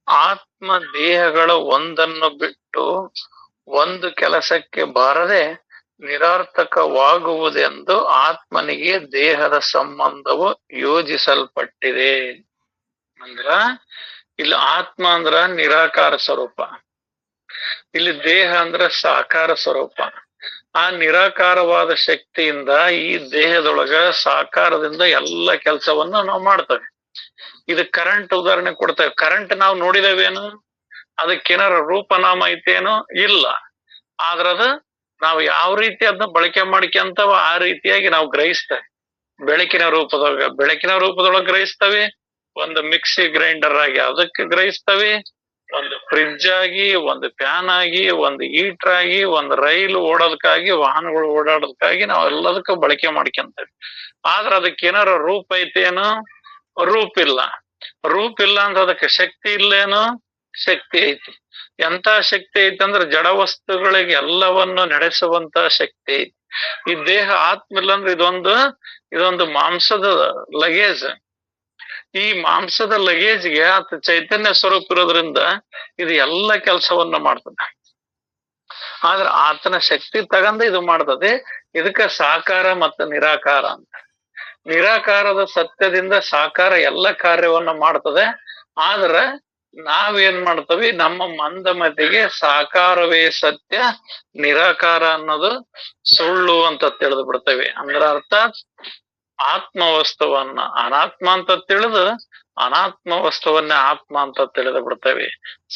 ಆತ್ಮ ದೇಹಗಳು ಒಂದನ್ನು ಬಿಟ್ಟು ಒಂದು ಕೆಲಸಕ್ಕೆ ಬಾರದೆ ನಿರರ್ಥಕವಾಗುವುದೆಂದು ಆತ್ಮನಿಗೆ ದೇಹದ ಸಂಬಂಧವು ಯೋಜಿಸಲ್ಪಟ್ಟಿದೆ. ಅಂದ್ರ ಇಲ್ಲಿ ಆತ್ಮ ಅಂದ್ರ ನಿರಾಕಾರ ಸ್ವರೂಪ, ಇಲ್ಲಿ ದೇಹ ಅಂದ್ರ ಸಾಕಾರ ಸ್ವರೂಪ. ಆ ನಿರಾಕಾರವಾದ ಶಕ್ತಿಯಿಂದ ಈ ದೇಹದೊಳಗ ಸಾಕಾರದಿಂದ ಎಲ್ಲ ಕೆಲಸವನ್ನ ನಾವು ಮಾಡ್ತೇವೆ. ಇದು ಕರೆಂಟ್ ಉದಾಹರಣೆ ಕೊಡ್ತೇವೆ. ಕರೆಂಟ್ ನಾವು ನೋಡಿದೇವೇನು, ಅದಕ್ಕೇನಾರ ರೂಪನಾಮ ಐತೇನು? ಇಲ್ಲ. ಆದ್ರದ ನಾವು ಯಾವ ರೀತಿ ಅದನ್ನ ಬಳಕೆ ಮಾಡ್ಕೊಂತವ ಆ ರೀತಿಯಾಗಿ ನಾವು ಗ್ರಹಿಸ್ತೇವೆ. ಬೆಳಕಿನ ರೂಪದೊಳಗೆ ಗ್ರಹಿಸ್ತವೆ. ಒಂದು ಮಿಕ್ಸಿ ಗ್ರೈಂಡರ್ ಆಗಿ ಅದಕ್ಕೆ ಗ್ರಹಿಸ್ತವೆ. ಒಂದು ಫ್ರಿಡ್ಜ್ ಆಗಿ, ಒಂದು ಫ್ಯಾನ್ ಆಗಿ, ಒಂದು ಹೀಟರ್ ಆಗಿ, ಒಂದು ರೈಲು ಓಡೋದಕ್ಕಾಗಿ, ವಾಹನಗಳು ಓಡಾಡೋದಕ್ಕಾಗಿ ನಾವು ಎಲ್ಲದಕ್ಕೂ ಬಳಕೆ ಮಾಡ್ಕೊಂತೇವೆ. ಆದ್ರ ಅದಕ್ಕೆ ಏನಾರ ರೂಪ ಐತೇನು? ರೂಪ ಇಲ್ಲ. ರೂಪ ಇಲ್ಲ ಅಂದ್ರೆ ಅದಕ್ಕೆ ಶಕ್ತಿ ಇಲ್ಲೇನು? ಶಕ್ತಿ ಐತಿ. ಎಂತ ಶಕ್ತಿ ಐತಿ ಅಂದ್ರೆ ಜಡ ವಸ್ತುಗಳಿಗೆ ಎಲ್ಲವನ್ನು ನಡೆಸುವಂತ ಶಕ್ತಿ ಐತಿ. ಈ ದೇಹ ಆತ್ಮ ಇಲ್ಲ ಅಂದ್ರೆ ಇದೊಂದು ಮಾಂಸದ ಲಗೇಜ್. ಈ ಮಾಂಸದ ಲಗೇಜ್ಗೆ ಆತ ಚೈತನ್ಯ ಸ್ವರೂಪ ಇರೋದ್ರಿಂದ ಇದು ಎಲ್ಲ ಕೆಲಸವನ್ನ ಮಾಡ್ತದೆ. ಆದ್ರೆ ಆತನ ಶಕ್ತಿ ತಗಂದ ಇದು ಮಾಡ್ತದೆ. ಇದಕ್ಕ ಸಾಕಾರ ಮತ್ತು ನಿರಾಕಾರ ಅಂತ. ನಿರಾಕಾರದ ಸತ್ಯದಿಂದ ಸಾಕಾರ ಎಲ್ಲ ಕಾರ್ಯವನ್ನ ಮಾಡ್ತದೆ. ಆದ್ರ ನಾವೇನ್ ಮಾಡ್ತವಿ, ನಮ್ಮ ಮಂದಮತಿಗೆ ಸಾಕಾರವೇ ಸತ್ಯ, ನಿರಾಕಾರ ಅನ್ನೋದು ಸುಳ್ಳು ಅಂತ ತಿಳಿದು ಬಿಡ್ತೇವೆ. ಅಂದ್ರ ಅರ್ಥ, ಆತ್ಮ ವಸ್ತುವನ್ನ ಅನಾತ್ಮ ಅಂತ ತಿಳಿದು ಅನಾತ್ಮ ವಸ್ತುವನ್ನ ಆತ್ಮ ಅಂತ ತಿಳಿದು ಬಿಡ್ತೇವೆ.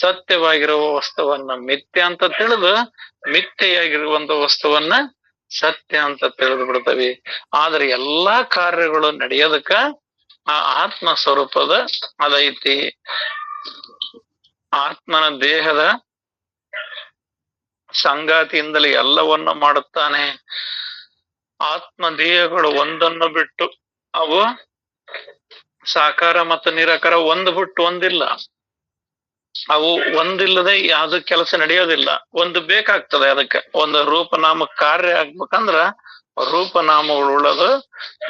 ಸತ್ಯವಾಗಿರುವ ವಸ್ತುವನ್ನ ಮಿಥ್ಯ ಅಂತ ತಿಳಿದು ಮಿಥ್ಯೆಯಾಗಿರುವಂತ ವಸ್ತುವನ್ನ ಸತ್ಯ ಅಂತ ತಿಳಿದು ಬಿಡ್ತೇವೆ. ಆದ್ರೆ ಎಲ್ಲಾ ಕಾರ್ಯಗಳು ನಡೆಯೋದಕ್ಕ ಆ ಆತ್ಮ ಸ್ವರೂಪದ ಅದೈತಿ. ಆತ್ಮನ ದೇಹದ ಸಂಗಾತಿಯಿಂದಲೇ ಎಲ್ಲವನ್ನ ಮಾಡುತ್ತಾನೆ. ಆತ್ಮ ದೇಹಗಳು ಒಂದನ್ನು ಬಿಟ್ಟು ಅವು ಸಾಕಾರ ಮತ್ತು ನಿರಾಕಾರ ಒಂದು ಬಿಟ್ಟು ಒಂದಿಲ್ಲ. ಅವು ಒಂದಿಲ್ಲದೆ ಯಾವ್ದು ಕೆಲಸ ನಡೆಯೋದಿಲ್ಲ. ಒಂದು ಬೇಕಾಗ್ತದೆ. ಅದಕ್ಕೆ ಒಂದು ರೂಪನಾಮ ಕಾರ್ಯ ಆಗ್ಬೇಕಂದ್ರ ರೂಪನಾಮಗಳುಳ್ಳದು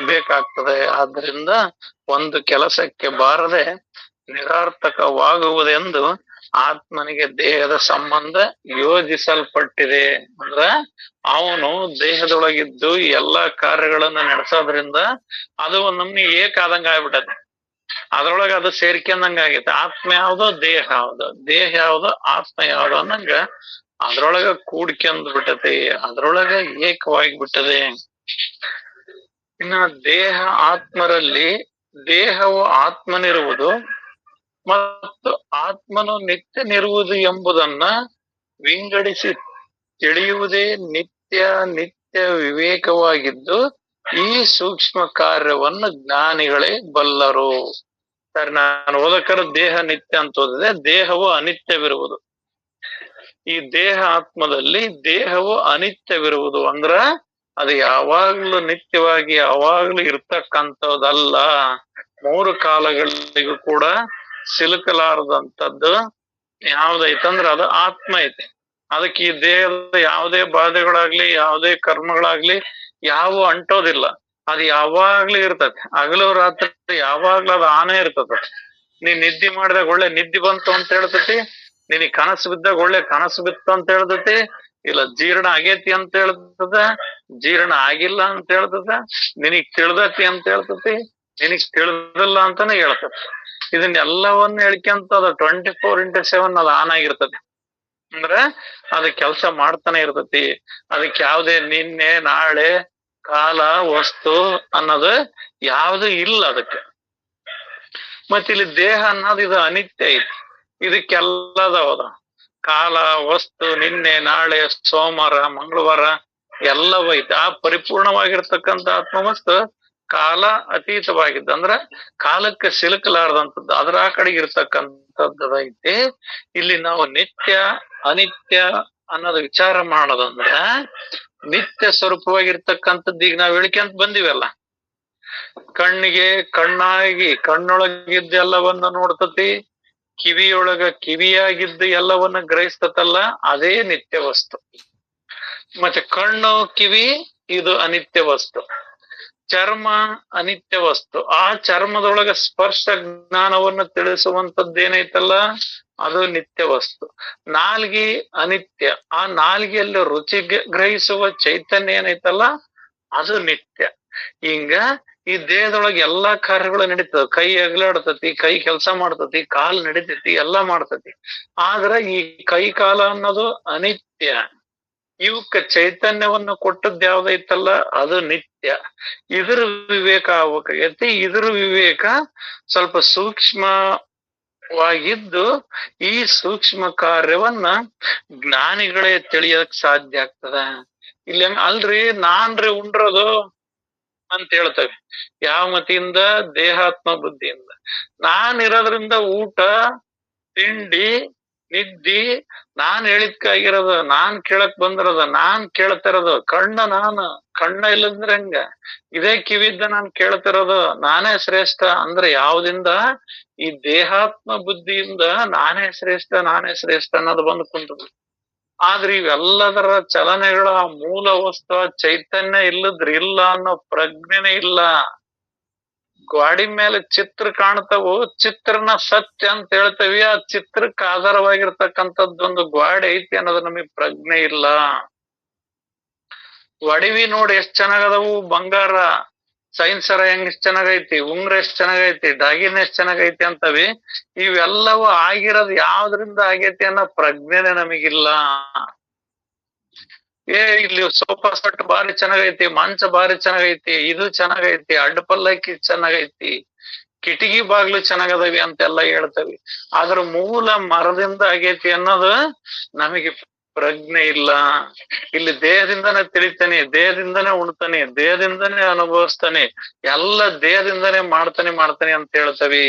ಬೇಕಾಗ್ತದೆ. ಆದ್ರಿಂದ ಒಂದು ಕೆಲಸಕ್ಕೆ ಬಾರದೆ ನಿರಾರ್ಥಕವಾಗುವುದೆಂದು ಆತ್ಮನಿಗೆ ದೇಹದ ಸಂಬಂಧ ಯೋಜಿಸಲ್ಪಟ್ಟಿದೆ. ಅಂದ್ರ ಅವನು ದೇಹದೊಳಗಿದ್ದು ಎಲ್ಲಾ ಕಾರ್ಯಗಳನ್ನ ನಡೆಸೋದ್ರಿಂದ ಅದು ನಮ್ಗೆ ಏಕಾದಂಗ ಆಗ್ಬಿಟ್ಟದೆ. ಅದ್ರೊಳಗ ಅದು ಸೇರ್ಕೊಂಡಂಗ ಆಗೈತೆ. ಆತ್ಮ ಯಾವ್ದೋ ದೇಹ ಯಾವ್ದು, ದೇಹ ಯಾವ್ದೋ ಆತ್ಮ ಯಾವ್ದು ಅನ್ನಂಗ ಅದ್ರೊಳಗ ಕೂಡ್ಕೊಂಡ್ ಬಿಟ್ಟದೆ, ಅದ್ರೊಳಗ ಏಕವಾಗಿ ಬಿಟ್ಟದೆ. ಇನ್ನ ದೇಹ ಆತ್ಮರಲ್ಲಿ ದೇಹವು ಆತ್ಮನಿರುವುದು ಮತ್ತು ಆತ್ಮನು ನಿತ್ಯನಿರುವುದು ಎಂಬುದನ್ನ ವಿಂಗಡಿಸಿ ತಿಳಿಯುವುದೇ ನಿತ್ಯ ವಿವೇಕವಾಗಿದ್ದು ಈ ಸೂಕ್ಷ್ಮ ಕಾರ್ಯವನ್ನು ಜ್ಞಾನಿಗಳೇ ಬಲ್ಲರು. ಸರಿ, ನಾನು ಓದಕರ ದೇಹ ನಿತ್ಯ ಅಂತ ಓದಿದೆ. ದೇಹವು ಅನಿತ್ಯವಿರುವುದು. ಈ ದೇಹ ಆತ್ಮದಲ್ಲಿ ದೇಹವು ಅನಿತ್ಯವಿರುವುದು ಅಂದ್ರ ಅದು ಯಾವಾಗ್ಲೂ ನಿತ್ಯವಾಗಿ ಯಾವಾಗ್ಲೂ ಇರ್ತಕ್ಕಂಥದ್ದಲ್ಲ. 3 ಕಾಲಗಳಿಗೂ ಕೂಡ ಸಿಲುಕಲಾರದಂಥದ್ದು ಯಾವ್ದೈತಂದ್ರ ಅದು ಆತ್ಮ ಐತೆ. ಅದಕ್ಕೆ ಈ ದೇಹದ ಯಾವುದೇ ಬಾಧೆಗಳಾಗ್ಲಿ ಯಾವುದೇ ಕರ್ಮಗಳಾಗ್ಲಿ ಯಾವ ಅಂಟೋದಿಲ್ಲ. ಅದು ಯಾವಾಗ್ಲೂ ಇರ್ತದೆ. ಹಗಲು ರಾತ್ರಿ ಯಾವಾಗ್ಲೂ ಅದು ಆನೆ ಇರ್ತದ. ನೀನ್ ನಿದ್ದೆ ಮಾಡಿದಾಗ ಒಳ್ಳೆ ನಿದ್ದೆ ಬಂತು ಅಂತ ಹೇಳ್ತತಿ, ನಿನಗ್ ಕನಸು ಬಿದ್ದಾಗ ಒಳ್ಳೆ ಕನಸು ಬಿತ್ತು ಅಂತ ಹೇಳ್ತತಿ, ಇಲ್ಲ ಜೀರ್ಣ ಆಗೇತಿ ಅಂತ ಹೇಳ್ತದ, ಜೀರ್ಣ ಆಗಿಲ್ಲ ಅಂತ ಹೇಳ್ತದ, ನಿನಗ್ ತಿಳಿದತಿ ಅಂತ ಹೇಳ್ತತಿ, ನಿನಗ್ ತಿಳಿದಿಲ್ಲ ಅಂತಾನೆ ಹೇಳ್ತತಿ. ಇದನ್ನೆಲ್ಲವನ್ನ ಹೇಳ್ಕೊಂತ ಅದು 24x7 ಅದು ಆನ್ ಆಗಿರ್ತದೆ. ಅಂದ್ರೆ ಅದ ಕೆಲಸ ಮಾಡ್ತಾನೆ ಇರ್ತತಿ. ಅದಕ್ಕೆ ಯಾವ್ದೇ ನಿನ್ನೆ ನಾಳೆ ಕಾಲ ವಸ್ತು ಅನ್ನೋದು ಯಾವ್ದು ಇಲ್ಲ ಅದಕ್ಕೆ. ಮತ್ತೆ ಇಲ್ಲಿ ದೇಹ ಅನ್ನೋದು ಇದು ಅನಿತ್ಯ ಐತಿ. ಇದಕ್ಕೆಲ್ಲದವದ ಕಾಲ ವಸ್ತು ನಿನ್ನೆ ನಾಳೆ ಸೋಮವಾರ ಮಂಗಳವಾರ ಎಲ್ಲವೂ ಐತಿ. ಆ ಪರಿಪೂರ್ಣವಾಗಿರ್ತಕ್ಕಂಥ ಆತ್ಮವಸ್ತು ಕಾಲ ಅತೀತವಾಗಿದ್ದು ಅಂದ್ರ ಕಾಲಕ್ಕೆ ಸಿಲುಕಲಾರ್ದಂಥದ್ದು ಅದ್ರ ಆ ಕಡೆಗೆ ಇರ್ತಕ್ಕಂಥದ್ದು ಐತಿ. ಇಲ್ಲಿ ನಾವು ನಿತ್ಯ ಅನಿತ್ಯ ಅನ್ನೋದು ವಿಚಾರ ಮಾಡೋದಂದ್ರ ನಿತ್ಯ ಸ್ವರೂಪವಾಗಿರ್ತಕ್ಕಂಥದ್ದು ಈಗ ನಾವ್ ಹೇಳ್ಕೊಂತ ಬಂದಿವಲ್ಲ. ಕಣ್ಣಿಗೆ ಕಣ್ಣಾಗಿ ಕಣ್ಣೊಳಗಿದ್ದ ಎಲ್ಲವನ್ನ ನೋಡ್ತತಿ, ಕಿವಿಯೊಳಗ ಕಿವಿಯಾಗಿದ್ದು ಎಲ್ಲವನ್ನ ಗ್ರಹಿಸ್ತತಲ್ಲ, ಅದೇ ನಿತ್ಯ ವಸ್ತು. ಮತ್ತೆ ಕಣ್ಣು ಕಿವಿ ಇದು ಅನಿತ್ಯ ವಸ್ತು. ಚರ್ಮ ಅನಿತ್ಯ ವಸ್ತು. ಆ ಚರ್ಮದೊಳಗ ಸ್ಪರ್ಶ ಜ್ಞಾನವನ್ನು ತಿಳಿಸುವಂತದ್ದೇನೈತಲ್ಲ ಅದು ನಿತ್ಯ ವಸ್ತು. ನಾಲ್ಗಿ ಅನಿತ್ಯ. ಆ ನಾಲ್ಗೆಯಲ್ಲಿ ರುಚಿ ಗ್ರಹಿಸುವ ಚೈತನ್ಯ ಏನೈತಲ್ಲ ಅದು ನಿತ್ಯ. ಹಿಂಗ ಈ ದೇಹದೊಳಗೆ ಎಲ್ಲಾ ಕಾರ್ಯಗಳು ನಡೀತದ. ಕೈ ಅಗಲಾಡ್ತತಿ, ಕೈ ಕೆಲಸ ಮಾಡ್ತತಿ, ಕಾಲ್ ನಡಿತೈತಿ, ಎಲ್ಲಾ ಮಾಡ್ತತಿ. ಆದ್ರ ಈ ಕೈ ಕಾಲ ಅನ್ನೋದು ಅನಿತ್ಯ. ಇವಕ್ಕ ಚೈತನ್ಯವನ್ನು ಕೊಟ್ಟದ್ ಯಾವ್ದೈತಲ್ಲ ಅದು ನಿತ್ಯ. ಇದ್ರ ವಿವೇಕ ಆಗ್ಬೇಕಾಗೈತಿ. ಇದ್ರ ವಿವೇಕ ಸ್ವಲ್ಪ ಸೂಕ್ಷ್ಮವಾಗಿದ್ದು ಈ ಸೂಕ್ಷ್ಮ ಕಾರ್ಯವನ್ನ ಜ್ಞಾನಿಗಳೇ ತಿಳಿಯಕ್ ಸಾಧ್ಯ ಆಗ್ತದ. ಇಲ್ಲ ಅಲ್ರಿ ನಾನ್ರಿ ಉಂಡ್ರದು ಅಂತ ಹೇಳ್ತೇವೆ. ಯಾವ ಮತಿಯಿಂದ? ದೇಹಾತ್ಮ ಬುದ್ಧಿಯಿಂದ. ನಾನಿರೋದ್ರಿಂದ ಊಟ ತಿಂಡಿ ನಿದ್ದಿ ನಾನ್ ಹೇಳಿದ್ಕಾಗಿರೋದು, ನಾನ್ ಕೇಳಕ್ ಬಂದಿರೋದು, ನಾನ್ ಕೇಳ್ತಿರೋದು. ಕಣ್ಣ ಇಲ್ಲಂದ್ರೆ ಹೆಂಗ? ಇದೇ ಕಿವಿದ್ದ ನಾನ್ ಕೇಳ್ತಿರೋದು, ನಾನೇ ಶ್ರೇಷ್ಠ ಅಂದ್ರೆ ಯಾವ್ದಿಂದ? ಈ ದೇಹಾತ್ಮ ಬುದ್ಧಿಯಿಂದ ನಾನೇ ಶ್ರೇಷ್ಠ ಅನ್ನೋದು ಬಂದು ಕುಂತದ. ಆದ್ರೆ ಇವೆಲ್ಲದರ ಚಲನೆಗಳ ಮೂಲ ವಸ್ತು ಚೈತನ್ಯ ಇಲ್ಲದ್ರ ಇಲ್ಲ ಅನ್ನೋ ಪ್ರಜ್ಞೆನೇ ಇಲ್ಲ. ಗೋಡಿ ಮೇಲೆ ಚಿತ್ರ ಕಾಣ್ತಾವು, ಚಿತ್ರನ ಸತ್ಯ ಅಂತ ಹೇಳ್ತೇವಿ. ಆ ಚಿತ್ರಕ್ಕೆ ಆಧಾರವಾಗಿರ್ತಕ್ಕಂಥದ್ದೊಂದು ಗೋಡೆ ಐತಿ ಅನ್ನೋದು ನಮಗ್ ಪ್ರಜ್ಞೆ ಇಲ್ಲ. ಒಡವಿ ನೋಡಿ ಎಷ್ಟ್ ಚೆನ್ನಾಗದವು, ಬಂಗಾರ ಸೈನ್ಸರ ಎಷ್ಟ್ ಚೆನ್ನಾಗೈತಿ, ಉಂಗ್ರ ಎಷ್ಟ್ ಚೆನ್ನಾಗೈತಿ, ಡಾಗಿನ ಎಷ್ಟ್ ಚೆನ್ನಾಗೈತಿ ಅಂತವಿ. ಇವೆಲ್ಲವೂ ಆಗಿರೋದು ಯಾವ್ದ್ರಿಂದ ಆಗೈತಿ ಅನ್ನೋ ಪ್ರಜ್ಞೆನೆ ನಮಗಿಲ್ಲ. ಇಲ್ಲಿ ಸೋಫಾ ಸೆಟ್ ಬಾರಿ ಚೆನ್ನಾಗೈತಿ, ಮಂಚ ಬಾರಿ ಚೆನ್ನಾಗೈತಿ, ಇದು ಚೆನ್ನಾಗೈತಿ, ಅಡ್ಡ ಪಲ್ಲಕ್ಕಿ ಚೆನ್ನಾಗೈತಿ, ಕಿಟಕಿ ಬಾಗ್ಲು ಚೆನ್ನಾಗದವಿ ಅಂತೆಲ್ಲ ಹೇಳ್ತೇವಿ. ಅದ್ರ ಮೂಲ ಮರದಿಂದ ಆಗೈತಿ ಅನ್ನೋದು ನಮಗೆ ಪ್ರಜ್ಞೆ ಇಲ್ಲ. ಇಲ್ಲಿ ದೇಹದಿಂದನೇ ತಿಳಿತಾನೆ, ದೇಹದಿಂದನೇ ಉಣ್ತಾನೆ, ದೇಹದಿಂದನೇ ಅನುಭವಿಸ್ತಾನೆ, ಎಲ್ಲ ದೇಹದಿಂದನೇ ಮಾಡ್ತಾನೆ ಅಂತ ಹೇಳ್ತೇವಿ.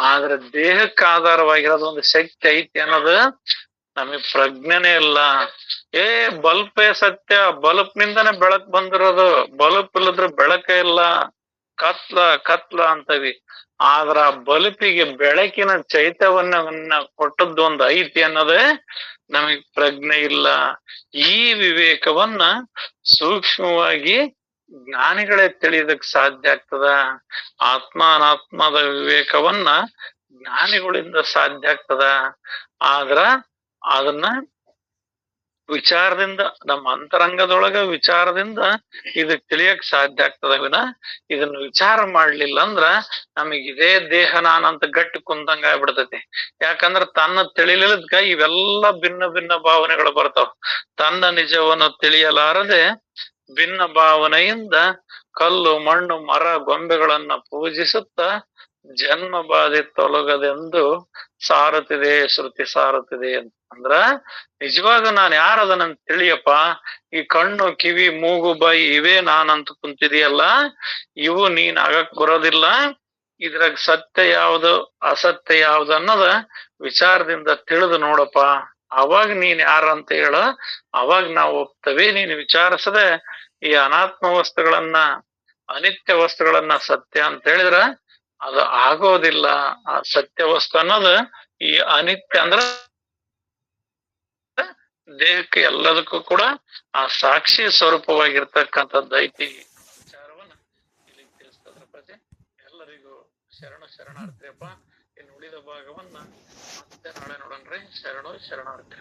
ಆದ್ರೆ ದೇಹಕ್ಕೆ ಆಧಾರವಾಗಿರೋದು ಒಂದು ಶಕ್ತಿ ಐತಿ ಅನ್ನೋದು ನಮಗ್ ಪ್ರಜ್ಞೆನೇ ಇಲ್ಲ. ಬಲ್ಪೇ ಸತ್ಯ, ಬಲ್ಪ್ ನಿಂದನೇ ಬೆಳಕ್ ಬಂದಿರೋದು, ಬಲ್ಪ್ ಇಲ್ಲದ್ರೆ ಬೆಳಕೇ ಇಲ್ಲ, ಕತ್ಲ ಅಂತವಿ. ಆದ್ರ ಆ ಬಲ್ಪಿಗೆ ಬೆಳಕಿನ ಚೈತನ್ಯವನ್ನ ಕೊಟ್ಟದ್ದು ಒಂದು ಐತಿ ಅನ್ನೋದೇ ನಮಗ್ ಪ್ರಜ್ಞೆ ಇಲ್ಲ. ಈ ವಿವೇಕವನ್ನ ಸೂಕ್ಷ್ಮವಾಗಿ ಜ್ಞಾನಿಗಳೇ ತಿಳಿಯೋದಕ್ ಸಾಧ್ಯ ಆಗ್ತದ. ಆತ್ಮಾನಾತ್ಮದ ವಿವೇಕವನ್ನ ಜ್ಞಾನಿಗಳಿಂದ ಸಾಧ್ಯ ಆಗ್ತದ. ಆದ್ರ ಅದನ್ನ ವಿಚಾರದಿಂದ, ನಮ್ಮ ಅಂತರಂಗದೊಳಗ ವಿಚಾರದಿಂದ ಇದಕ್ ತಿಳಿಯಕ್ ಸಾಧ್ಯ ಆಗ್ತದ ವಿನ ಇದನ್ನ ವಿಚಾರ ಮಾಡ್ಲಿಲ್ಲ ಅಂದ್ರ ನಮಗ್ ಇದೇ ದೇಹ ನಾನಂತ ಗಟ್ಟಿ ಕುಂದಂಗ ಆಗ್ಬಿಡ್ತೈತಿ. ಯಾಕಂದ್ರ ತನ್ನ ತಿಳಿಲಿಲ್ಲದ್ಕ ಇವೆಲ್ಲ ಭಿನ್ನ ಭಿನ್ನ ಭಾವನೆಗಳು ಬರ್ತಾವ. ತನ್ನ ನಿಜವನ್ನು ತಿಳಿಯಲಾರದೆ ಭಿನ್ನ ಭಾವನೆಯಿಂದ ಕಲ್ಲು ಮಣ್ಣು ಮರ ಗೊಂಬೆಗಳನ್ನ ಪೂಜಿಸುತ್ತಾ ಜನ್ಮ ಬಾಧೆ ತೊಲಗದೆಂದು ಸಾರುತ್ತಿದೆ ಶ್ರುತಿ ಸಾರುತ್ತಿದೆ ಅಂದ್ರ ನಿಜವಾಗ ನಾನ್ ಯಾರದನ್ನ ತಿಳಿಯಪ್ಪ. ಈ ಕಣ್ಣು ಕಿವಿ ಮೂಗು ಬಾಯಿ ಇವೇ ನಾನಂತ ಕುಂತಿದೆಯಲ್ಲ, ಇವು ನೀನ್ ಆಗಕ್ ಬರೋದಿಲ್ಲ. ಇದ್ರಾಗ ಸತ್ಯ ಯಾವ್ದು ಅಸತ್ಯ ಯಾವ್ದು ಅನ್ನೋದ ವಿಚಾರದಿಂದ ತಿಳಿದು ನೋಡಪ್ಪ. ಅವಾಗ ನೀನ್ ಯಾರಂತ ಹೇಳ, ಅವಾಗ ನಾವು ಒಪ್ತೇವೆ. ನೀನ್ ವಿಚಾರಿಸದೆ ಈ ಅನಾತ್ಮ ವಸ್ತುಗಳನ್ನ, ಅನಿತ್ಯ ವಸ್ತುಗಳನ್ನ ಸತ್ಯ ಅಂತ ಹೇಳಿದ್ರ ಅದು ಆಗೋದಿಲ್ಲ. ಆ ಸತ್ಯ ವಸ್ತು ಅನ್ನೋದು ಈ ಅನಿತ್ಯ ಅಂದ್ರ ದೇಹಕ್ಕೆ ಎಲ್ಲದಕ್ಕೂ ಕೂಡ ಆ ಸಾಕ್ಷಿ ಸ್ವರೂಪವಾಗಿರ್ತಕ್ಕಂಥದ್ದು ಐತಿ. ವಿಚಾರವನ್ನ ಇಲ್ಲಿ ತಿಳಿಸ್ತದ್ರ ಪ್ರಜೆ. ಎಲ್ಲರಿಗೂ ಶರಣಾರ್ಥಿಯಪ್ಪ. ಇನ್ನು ಉಳಿದ ಭಾಗವನ್ನ ಮತ್ತೆ ನಾಳೆ ನೋಡೋಣ್ರಿ. ಶರಣಾರ್ಥಿ.